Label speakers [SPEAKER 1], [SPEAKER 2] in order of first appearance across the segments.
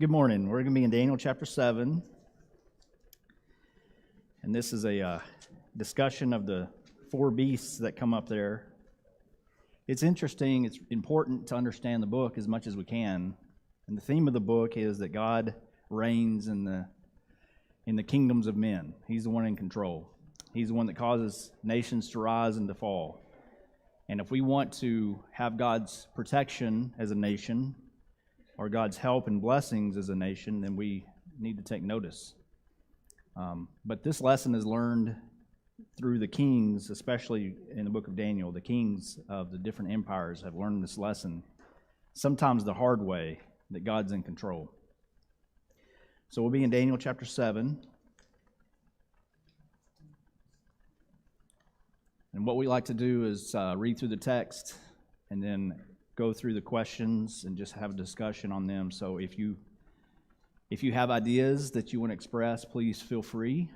[SPEAKER 1] Good morning. We're going to be in Daniel chapter 7. And this is a discussion of the four beasts that come up there. It's interesting. It's important to understand the book as much as we can. And the theme of the book is that God reigns in the kingdoms of men. He's the one in control. He's the one that causes nations to rise and to fall. And if we want to have God's protection as a nation, or God's help and blessings as a nation, then we need to take notice. But this lesson is learned through the kings, especially in the book of Daniel. The kings of the different empires have learned this lesson, sometimes the hard way, that God's in control. So we'll be in Daniel chapter 7. And what we like to do is read through the text and then go through the questions and just have a discussion on them. So if you have ideas that you want to express, please feel free,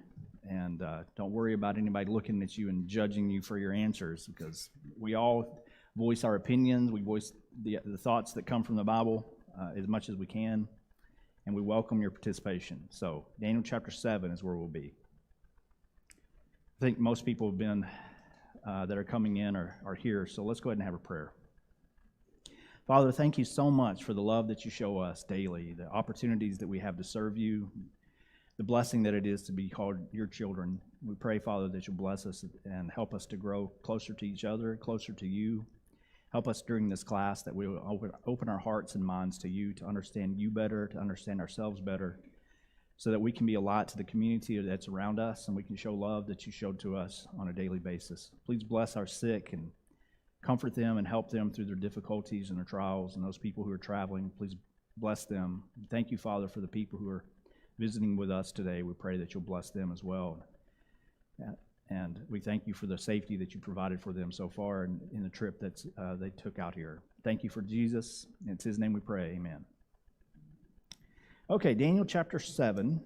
[SPEAKER 1] and don't worry about anybody looking at you and judging you for your answers, because we all voice our opinions. We voice the thoughts that come from the Bible as much as we can, and we welcome your participation. So Daniel chapter 7 is where we'll be. I think most people have been that are coming in are here, so let's go ahead and have a prayer. Father, thank you so much for the love that you show us daily, the opportunities that we have to serve you, the blessing that it is to be called your children. We pray, Father, that you'll bless us and help us to grow closer to each other, closer to you. Help us during this class that we will open our hearts and minds to you, to understand you better, to understand ourselves better, so that we can be a light to the community that's around us and we can show love that you showed to us on a daily basis. Please bless our sick and comfort them and help them through their difficulties and their trials, and those people who are traveling, please bless them. Thank you, Father, for the people who are visiting with us today. We pray that you'll bless them as well. And we thank you for the safety that you provided for them so far in the trip that they took out here. Thank you for Jesus. It's his name we pray. Amen. Okay, Daniel chapter 7.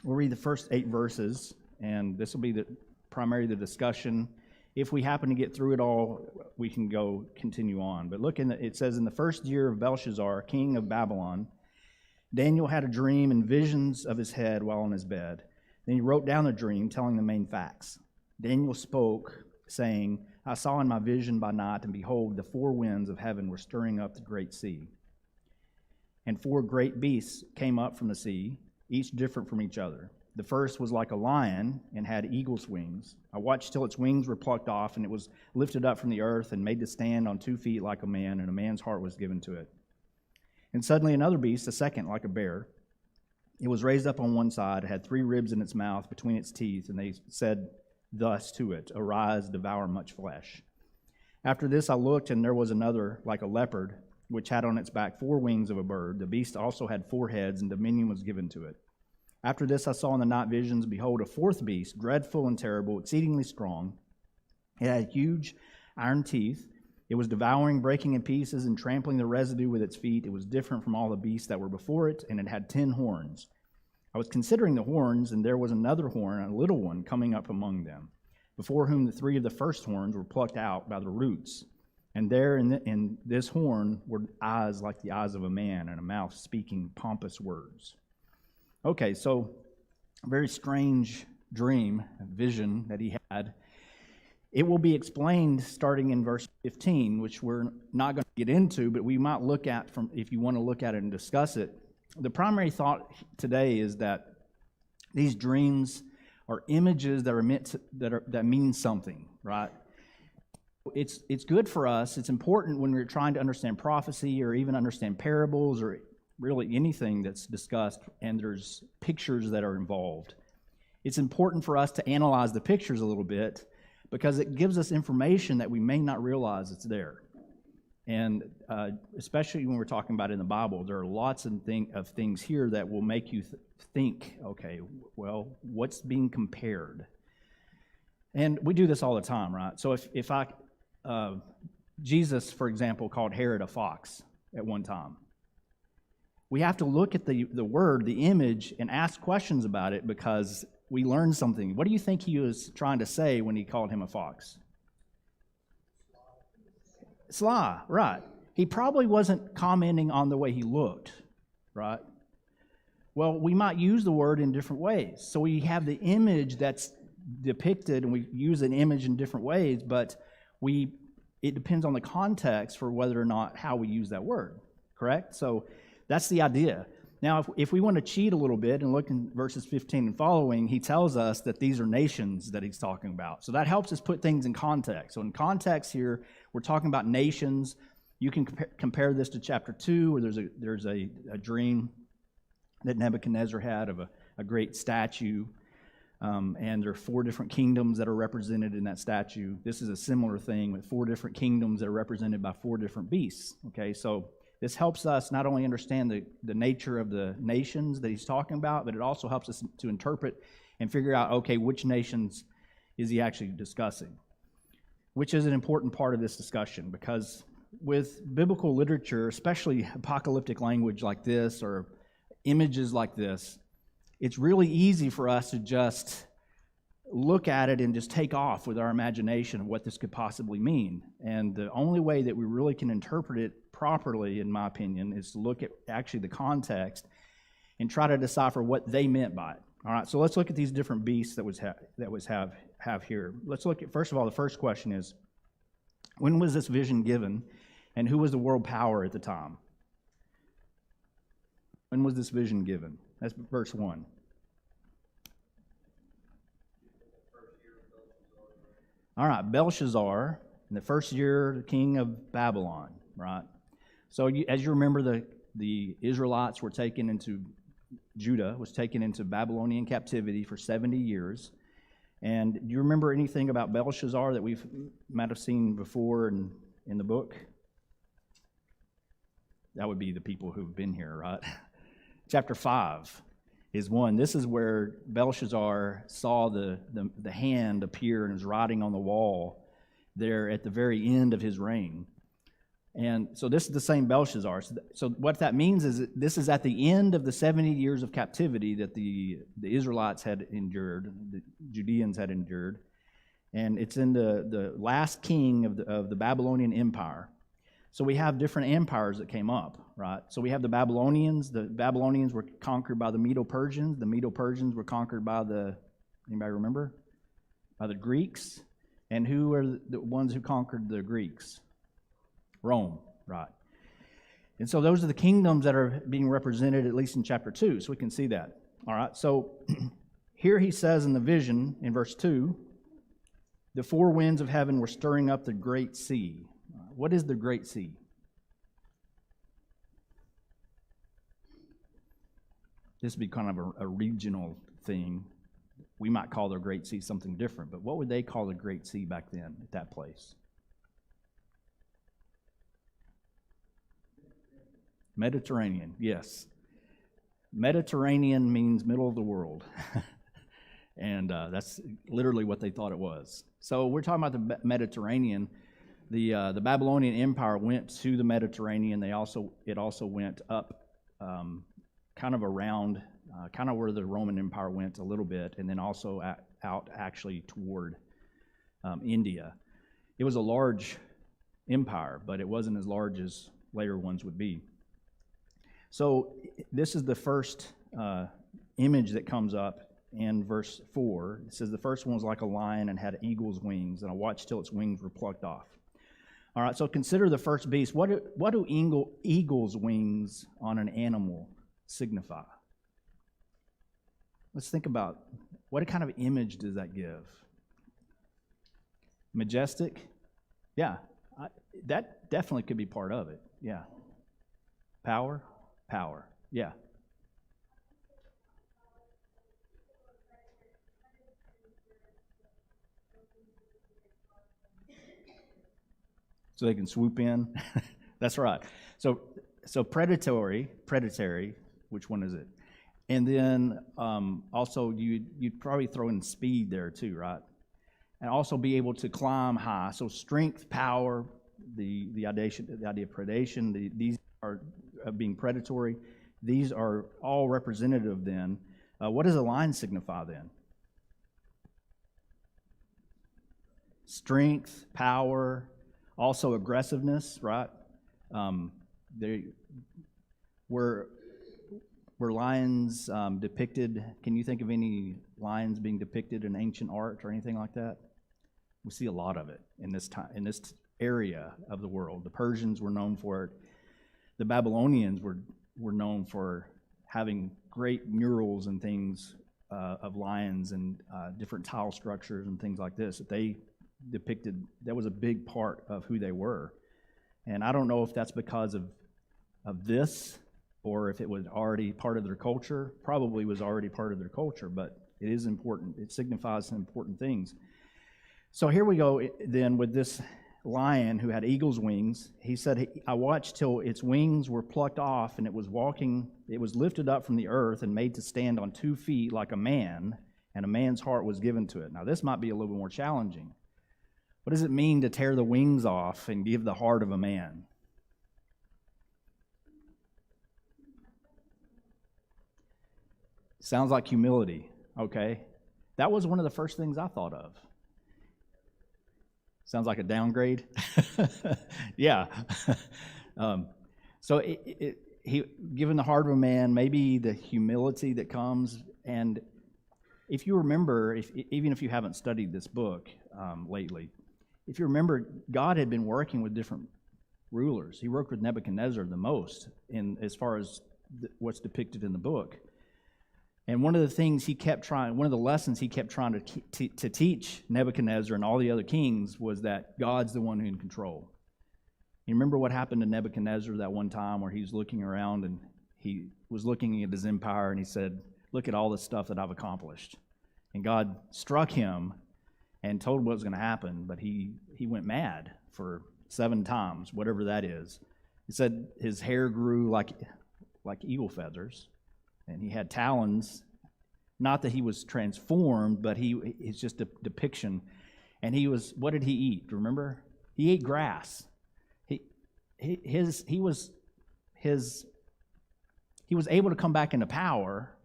[SPEAKER 1] We'll read the first 8 verses, and this will be primarily the discussion. If we happen to get through it all, we can continue on. But look, it says, in the first year of Belshazzar, king of Babylon, Daniel had a dream and visions of his head while on his bed. Then he wrote down the dream, telling the main facts. Daniel spoke, saying, I saw in my vision by night, and behold, the 4 winds of heaven were stirring up the great sea. And 4 great beasts came up from the sea, each different from each other. The first was like a lion and had eagle's wings. I watched till its wings were plucked off, and it was lifted up from the earth and made to stand on 2 feet like a man, and a man's heart was given to it. And suddenly another beast, a second like a bear, it was raised up on one side, it had 3 ribs in its mouth between its teeth, and they said thus to it, Arise, devour much flesh. After this I looked, and there was another like a leopard, which had on its back 4 wings of a bird. The beast also had 4 heads, and dominion was given to it. After this I saw in the night visions, behold, a 4th beast, dreadful and terrible, exceedingly strong. It had huge iron teeth. It was devouring, breaking in pieces, and trampling the residue with its feet. It was different from all the beasts that were before it, and it had 10 horns. I was considering the horns, and there was another horn, a little one, coming up among them, before whom the 3 of the first horns were plucked out by the roots. And there in this horn were eyes like the eyes of a man, and a mouth speaking pompous words. Okay, so a very strange dream, vision that he had. It will be explained starting in verse 15, which we're not going to get into, but we might look at if you want to look at it and discuss it. The primary thought today is that these dreams are images that are meant to, that mean something, right? It's good for us. It's important when we're trying to understand prophecy or even understand parables or really anything that's discussed and there's pictures that are involved. It's important for us to analyze the pictures a little bit because it gives us information that we may not realize it's there. And especially when we're talking about in the Bible, there are lots of things here that will make you think, okay, well, what's being compared? And we do this all the time, right? So if Jesus, for example, called Herod a fox at one time. We have to look at the word, the image, and ask questions about it because we learn something. What do you think he was trying to say when he called him a fox? Sly, right. He probably wasn't commenting on the way he looked, right? Well, we might use the word in different ways. So we have the image that's depicted, and we use an image in different ways, but it depends on the context for whether or not how we use that word, correct? So that's the idea. Now, if we want to cheat a little bit and look in verses 15 and following, he tells us that these are nations that he's talking about. So that helps us put things in context. So in context here, we're talking about nations. You can compare this to chapter 2, where there's a dream that Nebuchadnezzar had of a great statue, and there are 4 different kingdoms that are represented in that statue. This is a similar thing with 4 different kingdoms that are represented by 4 different beasts. Okay, so this helps us not only understand the nature of the nations that he's talking about, but it also helps us to interpret and figure out, okay, which nations is he actually discussing? Which is an important part of this discussion, because with biblical literature, especially apocalyptic language like this or images like this, it's really easy for us to just look at it and just take off with our imagination of what this could possibly mean. And the only way that we really can interpret it properly, in my opinion, is to look at actually the context and try to decipher what they meant by it. All right, so let's look at these different beasts that have here. Let's look at, first of all, the first question is, when was this vision given, and who was the world power at the time? When was this vision given? That's verse 1. All right, Belshazzar, in the first year, the king of Babylon, right? So as you remember, the Israelites were taken into, Judah was taken into Babylonian captivity for 70 years. And do you remember anything about Belshazzar that we might have seen before in the book? That would be the people who've been here, right? Chapter 5 is one. This is where Belshazzar saw the hand appear and was writing on the wall there at the very end of his reign. And so this is the same Belshazzar. So what that means is that this is at the end of the 70 years of captivity that the Israelites had endured, the Judeans had endured. And it's in the last king of the Babylonian Empire. So we have different empires that came up, right? So we have the Babylonians. The Babylonians were conquered by the Medo-Persians. The Medo-Persians were conquered by anybody remember? By the Greeks. And who are the ones who conquered the Greeks? Rome, right. And so those are the kingdoms that are being represented, at least in chapter 2, so we can see that. All right, so here he says in the vision, in verse 2, the 4 winds of heaven were stirring up the great sea. What is the great sea? This would be kind of a regional thing. We might call the great sea something different, but what would they call the great sea back then at that place? Mediterranean, yes. Mediterranean means middle of the world. And that's literally what they thought it was. So we're talking about the Mediterranean. The Babylonian Empire went to the Mediterranean. It also went up kind of around, kind of where the Roman Empire went a little bit, and then also out actually toward India. It was a large empire, but it wasn't as large as later ones would be. So this is the first image that comes up in verse 4. It says, the first one was like a lion and had eagle's wings, and I watched till its wings were plucked off. All right, so consider the first beast. What do eagle's wings on an animal signify? Let's think about, what kind of image does that give? Majestic? Yeah, that definitely could be part of it, yeah. Power? Power, yeah. So they can swoop in. That's right. So predatory, which one is it? And then also you'd probably throw in speed there too, right? And also be able to climb high. So strength, power, the idea of predation, these are being predatory. These are all representative then. What does a lion signify then? Strength, power, also aggressiveness, right? They were were lions depicted? Can you think of any lions being depicted in ancient art or anything like that? We see a lot of it in this time, in this area of the world. The Persians were known for it. The Babylonians were known for having great murals and things of lions and different tile structures and things like this that they depicted. That was a big part of who they were. And I don't know if that's because of this or if it was already part of their culture. Probably was already part of their culture, but it is important. It signifies some important things. So here we go then with this lion who had eagle's wings. He said, I watched till its wings were plucked off, and it was lifted up from the earth and made to stand on 2 feet like a man, and a man's heart was given to it. Now this might be a little bit more challenging. What does it mean to tear the wings off and give the heart of a man? Sounds like humility, okay? That was one of the first things I thought of. Sounds like a downgrade. Yeah. So he given the heart of a man, maybe the humility that comes. And if you remember, even if you haven't studied this book lately, if you remember, God had been working with different rulers. He worked with Nebuchadnezzar the most as far as what's depicted in the book. And one of the things one of the lessons he kept trying to teach Nebuchadnezzar and all the other kings was that God's the one who's in control. You remember what happened to Nebuchadnezzar that one time where he was looking around and he was looking at his empire and he said, look at all the stuff that I've accomplished. And God struck him and told him what was going to happen, but he went mad for 7 times, whatever that is. He said his hair grew like eagle feathers. And he had talons, not that he was transformed, but it's just a depiction. And what did he eat? Remember? He ate grass. He was able to come back into power,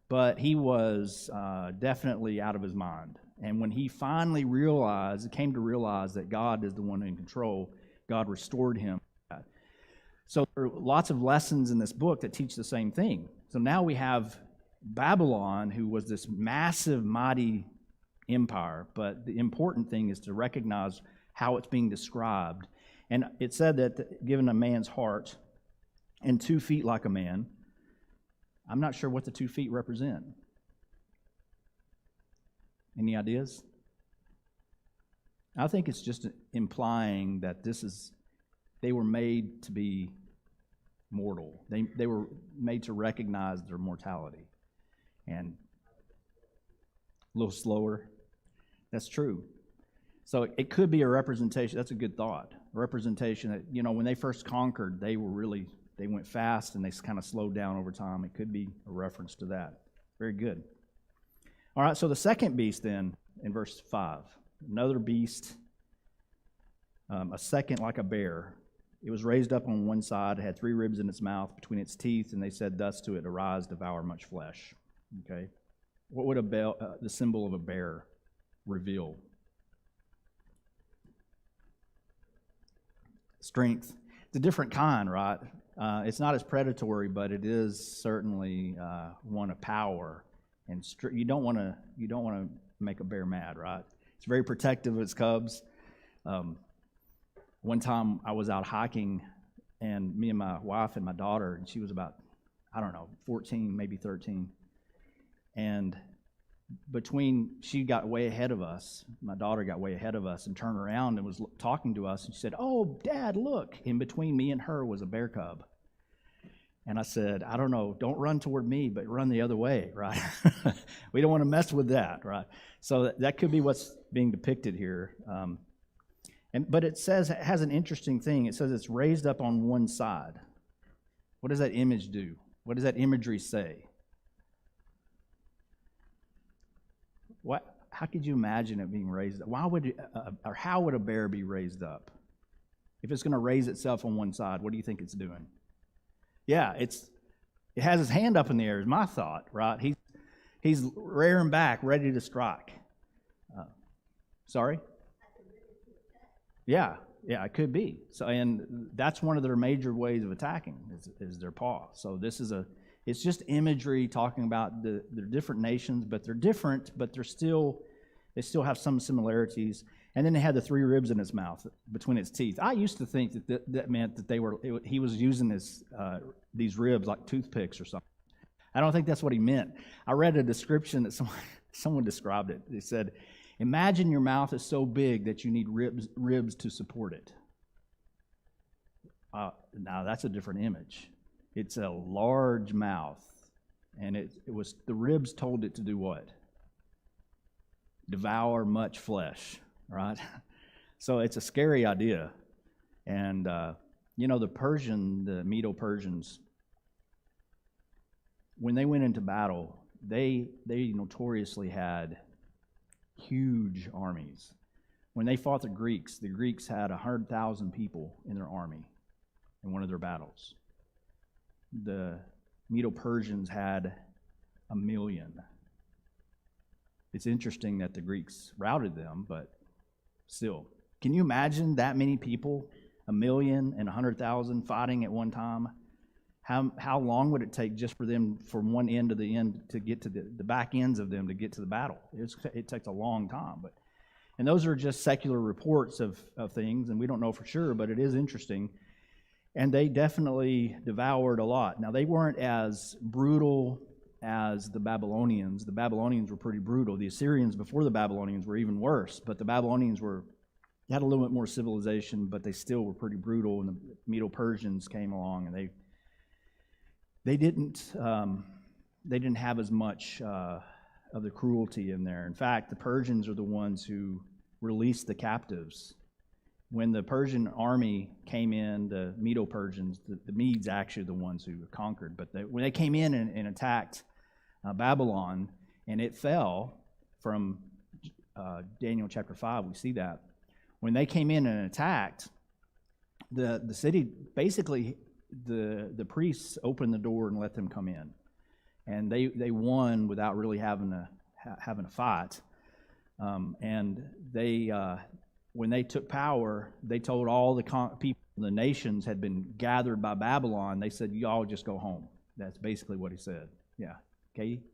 [SPEAKER 1] but he was definitely out of his mind. And when he finally came to realize that God is the one in control, God restored him. So there are lots of lessons in this book that teach the same thing. So now we have Babylon, who was this massive, mighty empire, but the important thing is to recognize how it's being described. And it said that given a man's heart and 2 feet like a man, I'm not sure what the 2 feet represent. Any ideas? I think it's just implying that they were made to be mortal. They were made to recognize their mortality. And a little slower. That's true. So it could be a representation. That's a good thought. A representation that, when they first conquered, they went fast and they kind of slowed down over time. It could be a reference to that. Very good. All right, so the second beast then, in verse 5. Another beast, a second like a bear. It was raised up on one side, it had 3 ribs in its mouth between its teeth, and they said thus to it, arise, devour much flesh. Okay? What would the symbol of a bear reveal? Strength. It's a different kind, right? It's not as predatory, but it is certainly one of power. And you don't want to make a bear mad, right? It's very protective of its cubs. One time I was out hiking, and me and my wife and my daughter, and she was about, 14, maybe 13. And she got way ahead of us. My daughter got way ahead of us and turned around and was talking to us. And she said, "Oh, Dad, look." In between me and her was a bear cub. And I said, "I don't know, don't run toward me, but run the other way," right? We don't want to mess with that, right? So that could be what's being depicted here. But it has an interesting thing. It says it's raised up on one side. What does that image do? What does that imagery say? How could you imagine it being raised up? How would a bear be raised up? If it's going to raise itself on one side, what do you think it's doing? Yeah, it has his hand up in the air, is my thought, right? He's rearing back, ready to strike. Sorry? Yeah, it could be. So, and that's one of their major ways of attacking is their paw. So this is It's just imagery talking about they're different nations, but they're different, but they still have some similarities. And then it had the 3 ribs in its mouth, between its teeth. I used to think that meant that he was using these ribs like toothpicks or something. I don't think that's what he meant. I read a description that someone described it. They said, imagine your mouth is so big that you need ribs to support it. Now that's a different image. It's a large mouth, and it was the ribs told it to do what? Devour much flesh, right? So it's a scary idea. And the Medo-Persians, when they went into battle, they notoriously had huge armies. When they fought the Greeks had 100,000 people in their army in one of their battles. The Medo-Persians had 1 million. It's interesting that the Greeks routed them, but still. Can you imagine that many people, 1 million and 100,000 fighting at one time? How long would it take just for them from one end to the end to get to the back ends of them to get to the battle? It takes a long time. And those are just secular reports of things, and we don't know for sure, but it is interesting. And they definitely devoured a lot. Now, they weren't as brutal as the Babylonians. The Babylonians were pretty brutal. The Assyrians before the Babylonians were even worse, but the Babylonians had a little bit more civilization, but they still were pretty brutal. And the Medo-Persians came along, and they didn't have as much of the cruelty in there. In fact, the Persians are the ones who released the captives. When the Persian army came in, the Medo-Persians, the Medes actually the ones who were conquered, but when they came in and attacked Babylon, and it fell from Daniel chapter 5, we see that. When they came in and attacked, the city, basically the priests opened the door and let them come in. And they won without really having a fight. And when they took power, they told all the people, the nations had been gathered by Babylon. They said, y'all just go home. That's basically what he said. Yeah. Katie?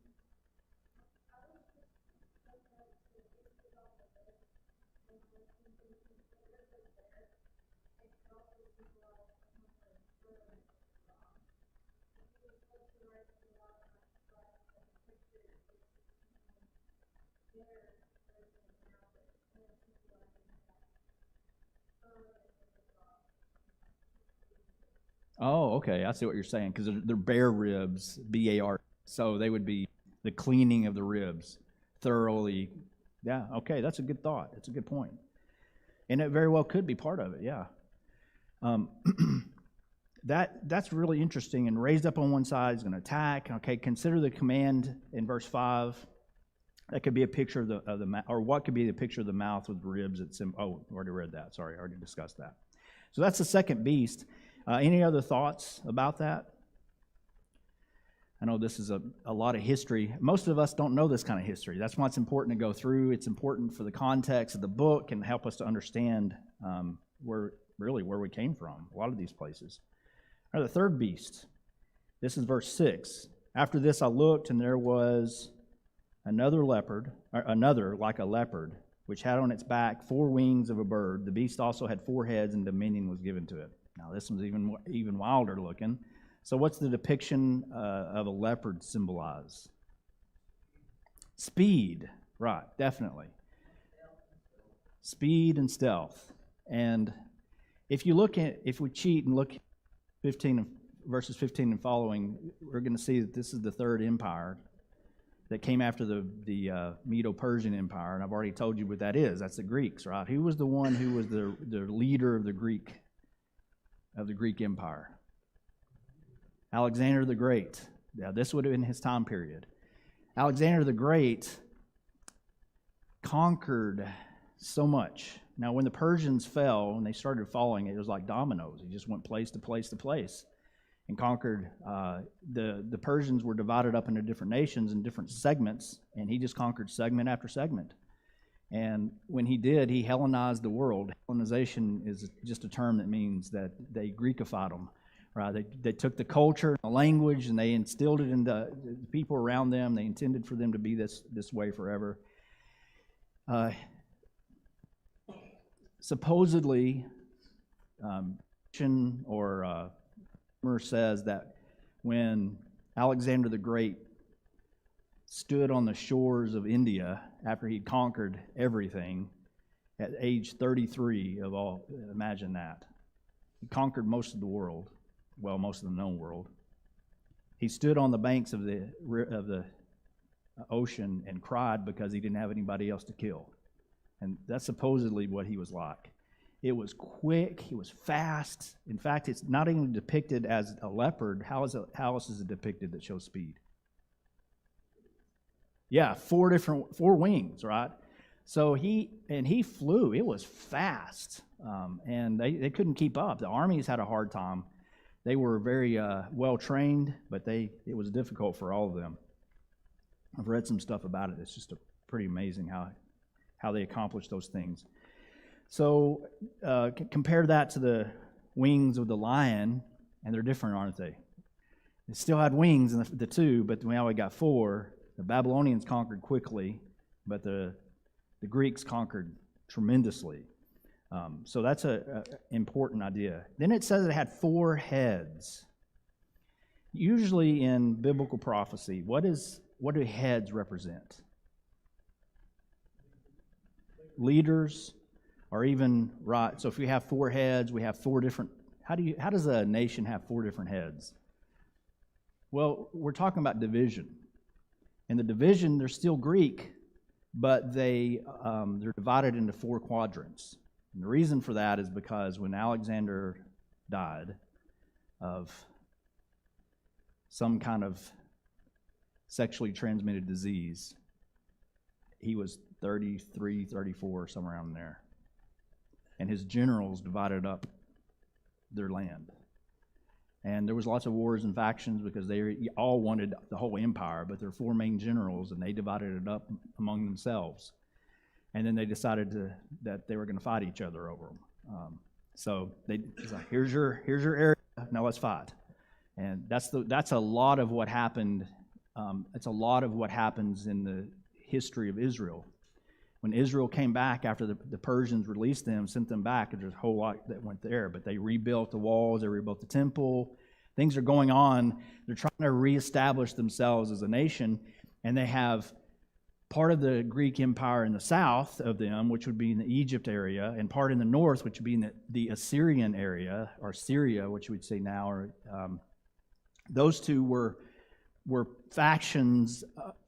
[SPEAKER 1] Oh, okay. I see what you're saying, because they're bare ribs, B-A-R. So they would be the cleaning of the ribs thoroughly. Yeah, okay, that's a good thought. It's a good point. And it very well could be part of it, yeah. That's really interesting. And raised up on one side is going to attack. Okay, consider the command in verse 5. That could be a picture of the or what could be the picture of the mouth with ribs. Already read that. Sorry, I already discussed that. So that's the second beast. Any other thoughts about that? I know this is a lot of history. Most of us don't know this kind of history. That's why it's important to go through. It's important for the context of the book and help us to understand where we came from, a lot of these places. All right, the third beast. This is verse 6. After this I looked, and there was another like a leopard, which had on its back 4 wings of a bird. The beast also had 4 heads, and dominion was given to it. Now, this one's even wilder looking. So what's the depiction of a leopard symbolize? Speed. Right, definitely. Speed and stealth. And if we cheat and look verses 15 and following, we're going to see that this is the third empire that came after the Medo-Persian Empire. And I've already told you what that is. That's the Greeks, right? Who was the one who was the leader of the Greek Empire? Alexander the Great. Now, this would have been his time period. Alexander the Great conquered so much. Now, when the Persians fell and they started falling, it was like dominoes. He just went place to place to place and conquered. The Persians were divided up into different nations and different segments, and he just conquered segment after segment. And when he did, he Hellenized the world. Hellenization is just a term that means that they Greekified them. right? They took the culture and the language and they instilled it into the people around them. They intended for them to be this way forever. Supposedly, rumor says that when Alexander the Great stood on the shores of India after he'd conquered everything at age 33 of all, imagine that. He conquered most of the world, well, most of the known world. He stood on the banks of the ocean and cried because he didn't have anybody else to kill. And that's supposedly what he was like. It was quick, it was fast. In fact, it's not even depicted as a leopard. How else is it depicted that shows speed? Yeah, four wings, right? So he flew. It was fast, and they couldn't keep up. The armies had a hard time. They were very well trained, but it was difficult for all of them. I've read some stuff about it. It's just pretty amazing how they accomplished those things. So compare that to the wings of the lion, and they're different, aren't they? They still had wings in the two, but we only got four. The Babylonians conquered quickly, but the Greeks conquered tremendously. So that's an important idea. Then it says it had 4 heads. Usually in biblical prophecy, what do heads represent? Leaders, or even, right, so if we have 4 heads, we have 4 different, how does a nation have 4 different heads? Well, we're talking about division. And the division, they're still Greek, but they're divided into 4 quadrants. And the reason for that is because when Alexander died of some kind of sexually transmitted disease, he was 33, 34, somewhere around there. And his generals divided up their land. And there was lots of wars and factions because they all wanted the whole empire, but there were 4 main generals, and they divided it up among themselves. And then they decided that they were going to fight each other over them. So it's like, here's your area, now let's fight. And that's a lot of what happened. It's a lot of what happens in the history of Israel. When Israel came back after the Persians released them, sent them back, there's a whole lot that went there. But they rebuilt the walls, they rebuilt the temple. Things are going on. They're trying to reestablish themselves as a nation, and they have part of the Greek Empire in the south of them, which would be in the Egypt area, and part in the north, which would be in the Assyrian area, or Syria, which we'd say now. Or those two were factions,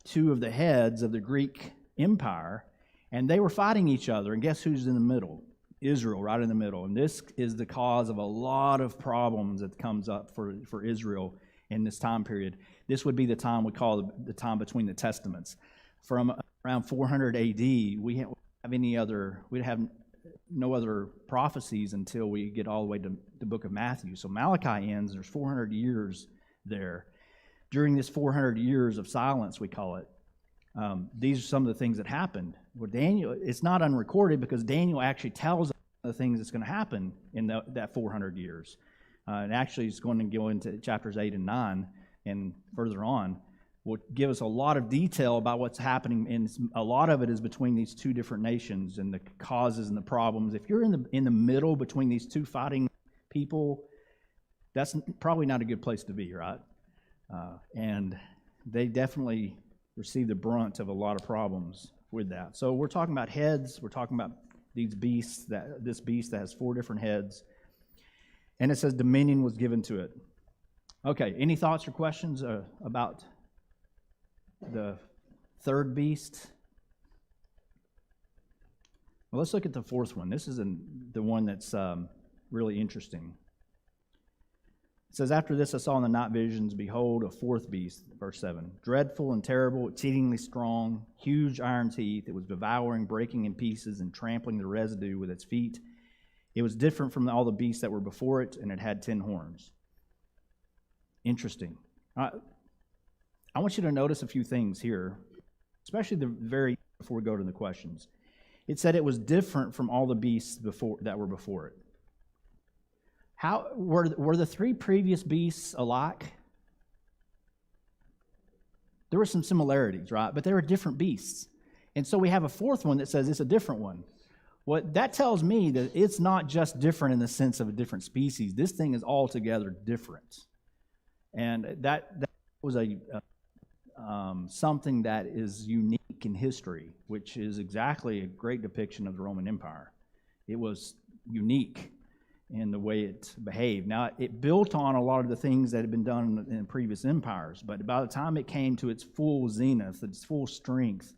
[SPEAKER 1] 2 of the heads of the Greek Empire. And they were fighting each other, and guess who's in the middle? Israel, right in the middle. And this is the cause of a lot of problems that comes up for Israel in this time period. This would be the time we call the time between the Testaments. From around 400 AD, we have no other prophecies until we get all the way to the book of Matthew. So Malachi ends, there's 400 years there. During this 400 years of silence, we call it, these are some of the things that happened. Well, Daniel, it's not unrecorded because Daniel actually tells us the things that's going to happen in that 400 years. And actually, it's going to go into chapters 8 and 9 and further on. Will give us a lot of detail about what's happening, and a lot of it is between these 2 different nations and the causes and the problems. If you're in the middle between these 2 fighting people, that's probably not a good place to be, right? And they definitely receive the brunt of a lot of problems with that. So we're talking about heads. We're talking about these beasts, this beast that has 4 different heads. And it says dominion was given to it. Okay, any thoughts or questions about the 3rd beast? Well, let's look at the 4th one. This is the one that's really interesting. It says, after this I saw in the night visions, behold, a 4th beast, verse 7, dreadful and terrible, exceedingly strong, huge iron teeth. It was devouring, breaking in pieces, and trampling the residue with its feet. It was different from all the beasts that were before it, and it had 10 horns. Interesting. I want you to notice a few things here, especially before we go to the questions. It said it was different from all the beasts that were before it. How were the three previous beasts alike? There were some similarities, right? But they were different beasts. And so we have a fourth one that says it's a different one. What that tells me that it's not just different in the sense of a different species. This thing is altogether different. And that was something that is unique in history, which is exactly a great depiction of the Roman Empire. It was unique in the way it behaved. Now, it built on a lot of the things that had been done in previous empires, but by the time it came to its full zenith, its full strength,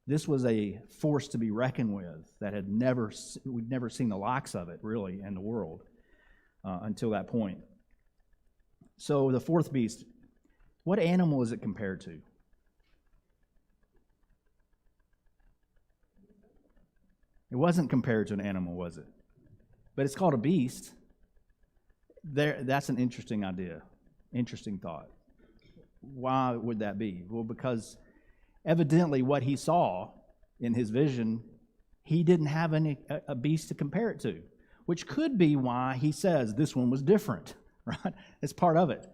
[SPEAKER 1] this was a force to be reckoned with that we'd never seen the likes of it, really, in the world until that point. So the fourth beast, what animal is it compared to? It wasn't compared to an animal, was it? But it's called a beast. That's an interesting idea, interesting thought. Why would that be? Well, because evidently what he saw in his vision, he didn't have a beast to compare it to, which could be why he says this one was different, right? It's part of it.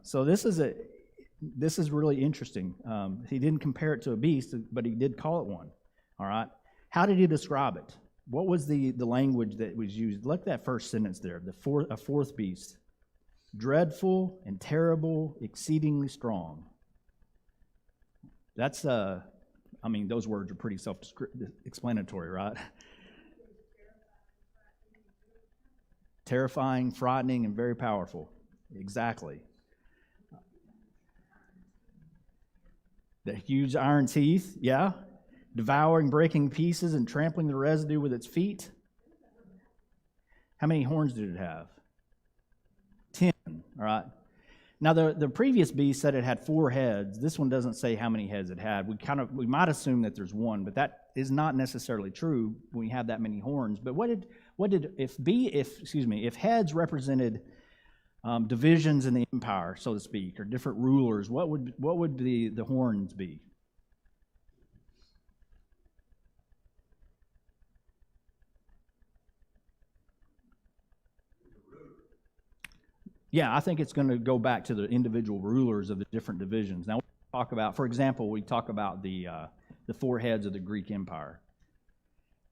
[SPEAKER 1] So this is really interesting. He didn't compare it to a beast, but he did call it one, all right? How did he describe it? What was the language that was used? Look at that first sentence there, a fourth beast. Dreadful and terrible, exceedingly strong. That's, those words are pretty self-explanatory, right? Terrifying, frightening, and very powerful. Exactly. The huge iron teeth, yeah. Devouring, breaking pieces, and trampling the residue with its feet. How many horns did it have? 10, all right? Now, the previous beast said it had 4 heads. This one doesn't say how many heads it had. We might assume that there's one, but that is not necessarily true when you have that many horns. But if heads represented divisions in the empire, so to speak, or different rulers, what would the horns be? Yeah, I think it's going to go back to the individual rulers of the different divisions. Now, for example, we talk about the 4 heads of the Greek Empire.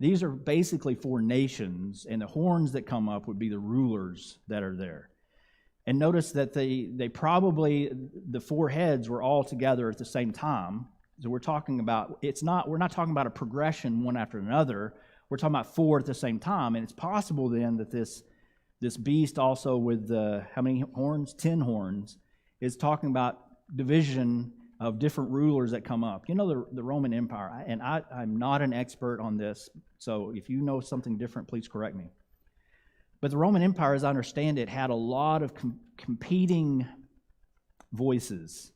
[SPEAKER 1] These are basically 4 nations, and the horns that come up would be the rulers that are there. And notice that the 4 heads were all together at the same time. So we're not talking about a progression one after another. We're talking about 4 at the same time, and it's possible then that this beast also with how many horns? 10 horns, is talking about division of different rulers that come up. You know, the Roman Empire, and I'm not an expert on this, so if you know something different, please correct me. But the Roman Empire, as I understand it, had a lot of competing voices.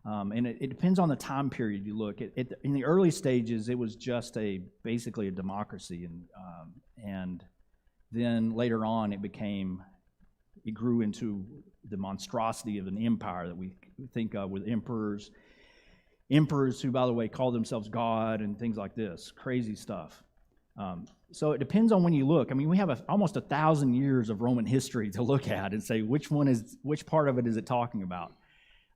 [SPEAKER 1] And it depends on the time period you look. In the early stages, it was just basically a democracy, and then later on, it grew into the monstrosity of an empire that we think of with emperors who, by the way, call themselves God and things like this, crazy stuff. So it depends on when you look. I mean, we have almost 1,000 years of Roman history to look at and say which part of it is it talking about.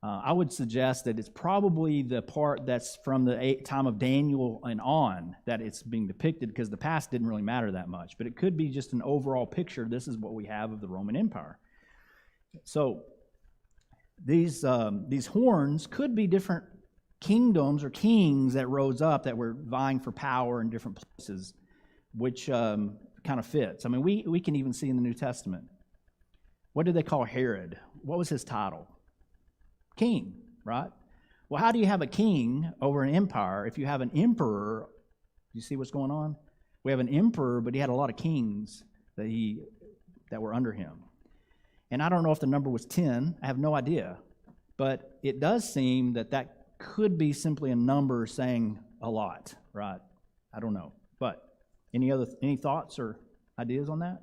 [SPEAKER 1] I would suggest that it's probably the part that's from the time of Daniel and on that it's being depicted, because the past didn't really matter that much. But it could be just an overall picture. This is what we have of the Roman Empire. So these horns could be different kingdoms or kings that rose up that were vying for power in different places, which kind of fits. I mean, we can even see in the New Testament. What did they call Herod? What was his title? King, right? Well, how do you have a king over an empire if you have an emperor? You see what's going on? We have an emperor, but he had a lot of kings that were under him. And I don't know if the number was 10. I have no idea. But it does seem that could be simply a number saying a lot, right? I don't know. But any thoughts or ideas on that?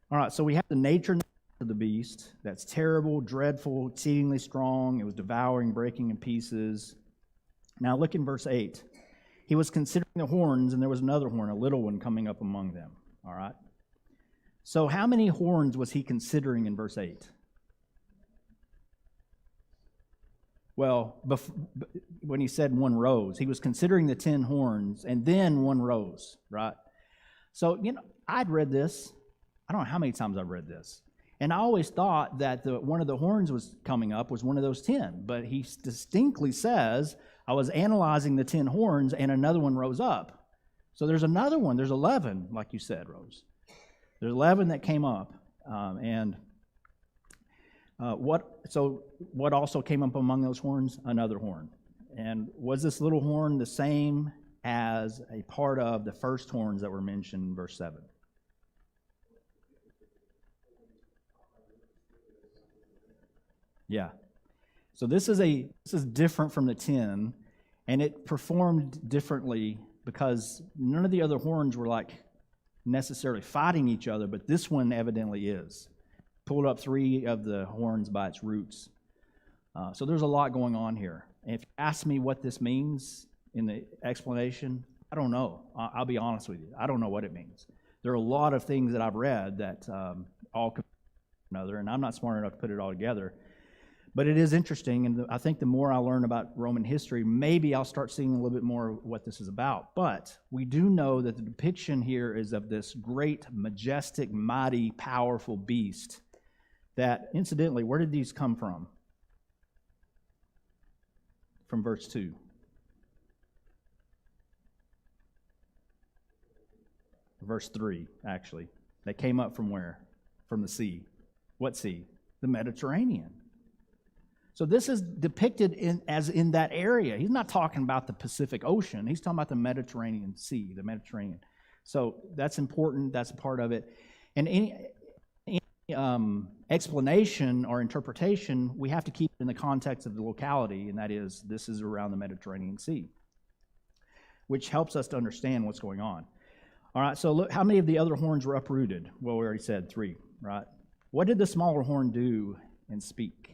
[SPEAKER 1] All right, so we have the nature of the beast. That's terrible, dreadful, exceedingly strong. It was devouring, breaking in pieces. Now look in verse 8. He was considering the horns, and there was another horn, a little one, coming up among them. All right? So how many horns was he considering in verse 8? Well, when he said one rose, he was considering the 10 horns, and then one rose, right? So, I'd read this. I don't know how many times I've read this. And I always thought that one of the horns was coming up was one of those 10. But he distinctly says, I was analyzing the 10 horns, and another one rose up. So there's another one. There's 11, like you said, Rose. There's 11 that came up. What also came up among those horns? Another horn. And was this little horn the same as a part of the first horns that were mentioned in verse 7? Yeah. So this is different from the 10, and it performed differently because none of the other horns were like necessarily fighting each other, but this one evidently is. Pulled up 3 of the horns by its roots. So there's a lot going on here. And if you ask me what this means in the explanation, I don't know. I'll be honest with you. I don't know what it means. There are a lot of things that I've read that all could be another, and I'm not smart enough to put it all together. But it is interesting, and I think the more I learn about Roman history, maybe I'll start seeing a little bit more of what this is about. But we do know that the depiction here is of this great, majestic, mighty, powerful beast that, incidentally, where did these come from? From verse 2. Verse 3, actually. They came up from where? From the sea. What sea? The Mediterranean. So this is depicted as in that area. He's not talking about the Pacific Ocean. He's talking about the Mediterranean Sea, the Mediterranean. So that's important. That's a part of it. And any explanation or interpretation, we have to keep it in the context of the locality, and that is, this is around the Mediterranean Sea, which helps us to understand what's going on. All right, so look, how many of the other horns were uprooted? Well, we already said 3, right? What did the smaller horn do and speak?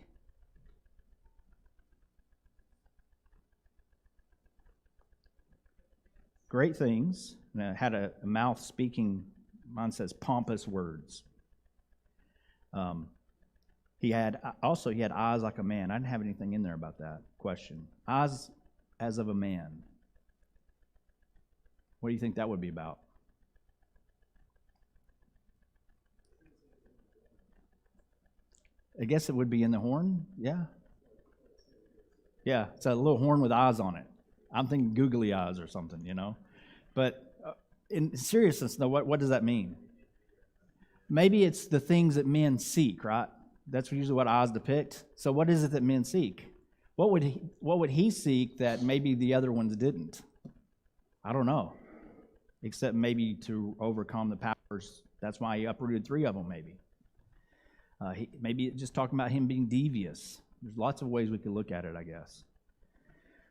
[SPEAKER 1] Great things. And it had a mouth speaking, mine says pompous words. He had eyes like a man. I didn't have anything in there about that question. Eyes as of a man. What do you think that would be about? I guess it would be in the horn. Yeah. Yeah, it's a little horn with eyes on it. I'm thinking googly eyes or something, But in seriousness, though, what does that mean? Maybe it's the things that men seek, right? That's usually what eyes depict. So what is it that men seek? What would he seek that maybe the other ones didn't? I don't know. Except maybe to overcome the powers. That's why he uprooted 3 of them, maybe. Maybe just talking about him being devious. There's lots of ways we could look at it, I guess.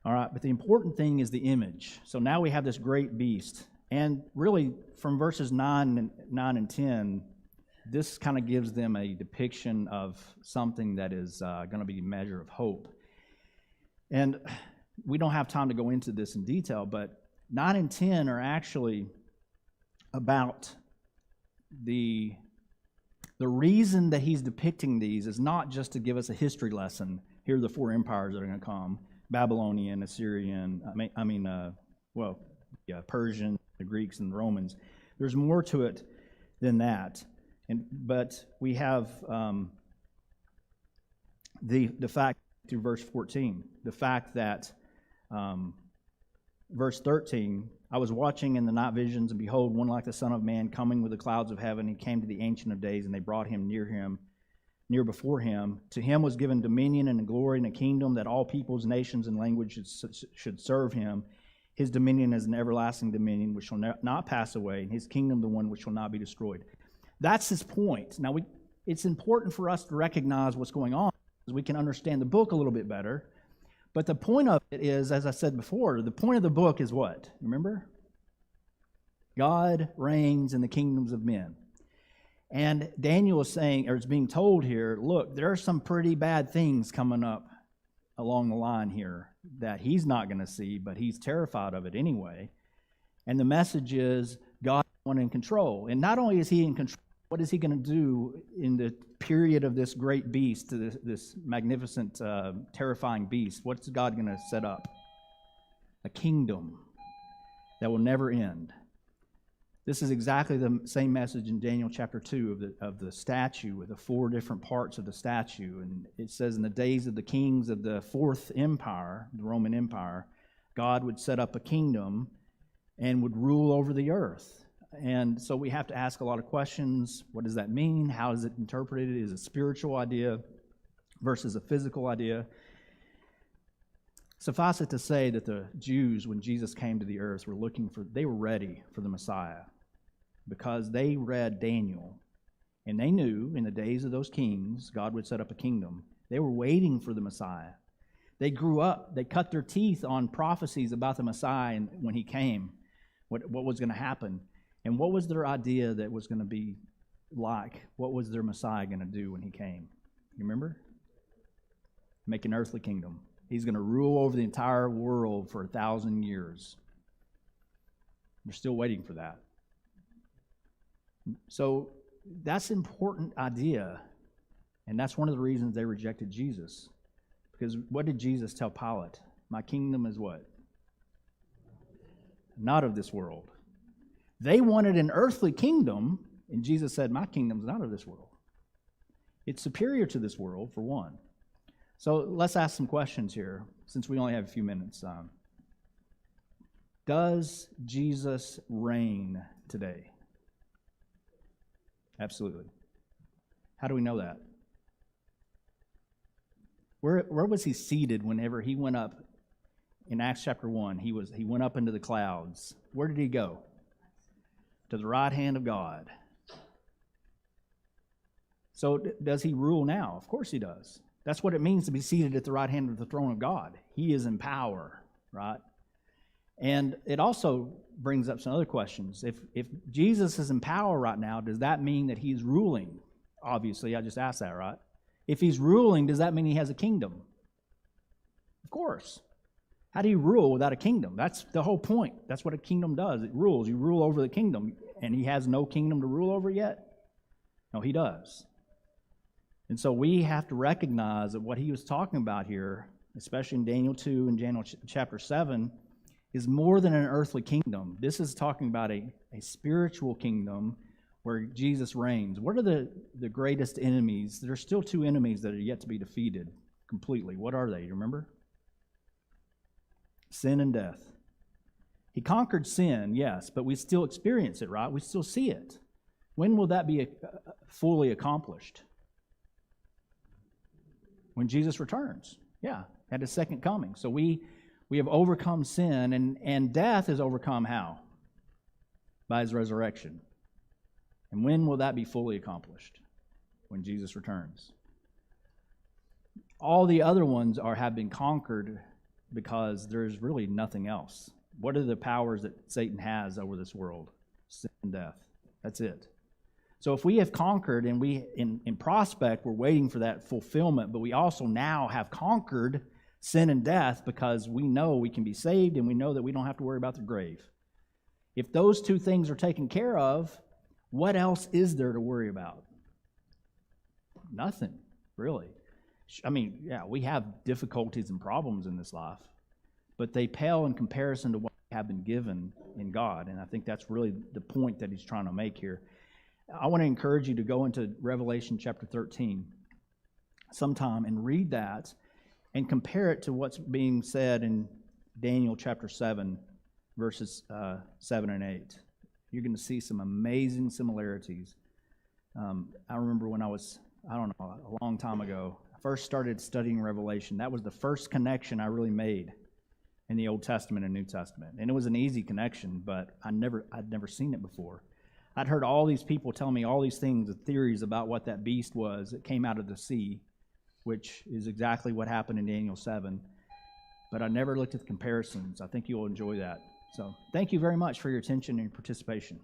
[SPEAKER 1] All right, but the important thing is the image. So now we have this great beast. And really, from verses 9 and 10, this kind of gives them a depiction of something that is going to be a measure of hope. And we don't have time to go into this in detail, but 9 and 10 are actually about the reason that he's depicting these is not just to give us a history lesson. Here are the 4 empires that are going to come. Babylonian, Assyrian, Persian, the Greeks, and the Romans. There's more to it than that. But we have the fact through verse 14, the fact that verse 13, I was watching in the night visions, and behold, one like the Son of Man coming with the clouds of heaven. He came to the Ancient of Days, and they brought him near before him. To him was given dominion and a glory and a kingdom that all peoples, nations, and languages should serve him. His dominion is an everlasting dominion which shall not pass away, and his kingdom the one which shall not be destroyed. That's his point. Now, it's important for us to recognize what's going on so we can understand the book a little bit better. But the point of it is, as I said before, the point of the book is what? Remember? God reigns in the kingdoms of men. And Daniel is saying, or is being told here, look, there are some pretty bad things coming up along the line here. that he's not going to see, but he's terrified of it anyway. And the message is God is one in control. And not only is he in control, what is he going to do in the period of this great beast, this magnificent, terrifying beast? What's God going to set up? A kingdom that will never end. This is exactly the same message in Daniel chapter 2 of the statue, with the 4 different parts of the statue. And it says, in the days of the kings of the 4th empire, the Roman Empire, God would set up a kingdom and would rule over the earth. And so we have to ask a lot of questions. What does that mean? How is it interpreted? Is it a spiritual idea versus a physical idea? Suffice it to say that the Jews, when Jesus came to the earth, they were ready for the Messiah, because they read Daniel, and they knew in the days of those kings, God would set up a kingdom. They were waiting for the Messiah. They grew up, they cut their teeth on prophecies about the Messiah and when he came, what was going to happen. And what was their idea that was going to be like? What was their Messiah going to do when he came? You remember? Make an earthly kingdom. He's going to rule over the entire world for 1,000 years. We're still waiting for that. So that's an important idea, and that's one of the reasons they rejected Jesus. Because what did Jesus tell Pilate? My kingdom is what? Not of this world. They wanted an earthly kingdom, and Jesus said, my kingdom's not of this world. It's superior to this world, for one. So let's ask some questions here, since we only have a few minutes. Does Jesus reign today? Absolutely. How do we know that? Where was he seated whenever he went up in Acts chapter 1? He went up into the clouds. Where did he go? To the right hand of God. So does he rule now? Of course he does. That's what it means to be seated at the right hand of the throne of God. He is in power, right? And it also brings up some other questions. If Jesus is in power right now, does that mean that he's ruling? Obviously, I just asked that, right? If he's ruling, does that mean he has a kingdom? Of course. How do you rule without a kingdom? That's the whole point. That's what a kingdom does. It rules. You rule over the kingdom. And he has no kingdom to rule over yet? No, he does. And so we have to recognize that what he was talking about here, especially in Daniel 2 and Daniel chapter 7, is more than an earthly kingdom. This is talking about a spiritual kingdom where Jesus reigns. What are the greatest enemies? There's still 2 enemies that are yet to be defeated completely. What are they? You remember? Sin and death. He conquered sin, yes, but we still experience it, right? We still see it. When will that be fully accomplished? When Jesus returns. Yeah, at his second coming. So we have overcome sin, and death is overcome how? By his resurrection. And when will that be fully accomplished? When Jesus returns. All the other ones have been conquered because there's really nothing else. What are the powers that Satan has over this world? Sin and death. That's it. So if we have conquered, and we in prospect, we're waiting for that fulfillment, but we also now have conquered sin and death because we know we can be saved and we know that we don't have to worry about the grave. If those 2 things are taken care of, what else is there to worry about? Nothing, really. I mean, yeah, we have difficulties and problems in this life, but they pale in comparison to what we have been given in God, and I think that's really the point that he's trying to make here. I want to encourage you to go into Revelation chapter 13 sometime and read that and compare it to what's being said in Daniel chapter 7, verses 7 and 8. You're going to see some amazing similarities. I remember when I was, a long time ago, I first started studying Revelation. That was the first connection I really made in the Old Testament and New Testament. And it was an easy connection, but I'd never seen it before. I'd heard all these people tell me all these things, the theories about what that beast was that came out of the sea, which is exactly what happened in Daniel 7. But I never looked at the comparisons. I think you'll enjoy that. So thank you very much for your attention and your participation.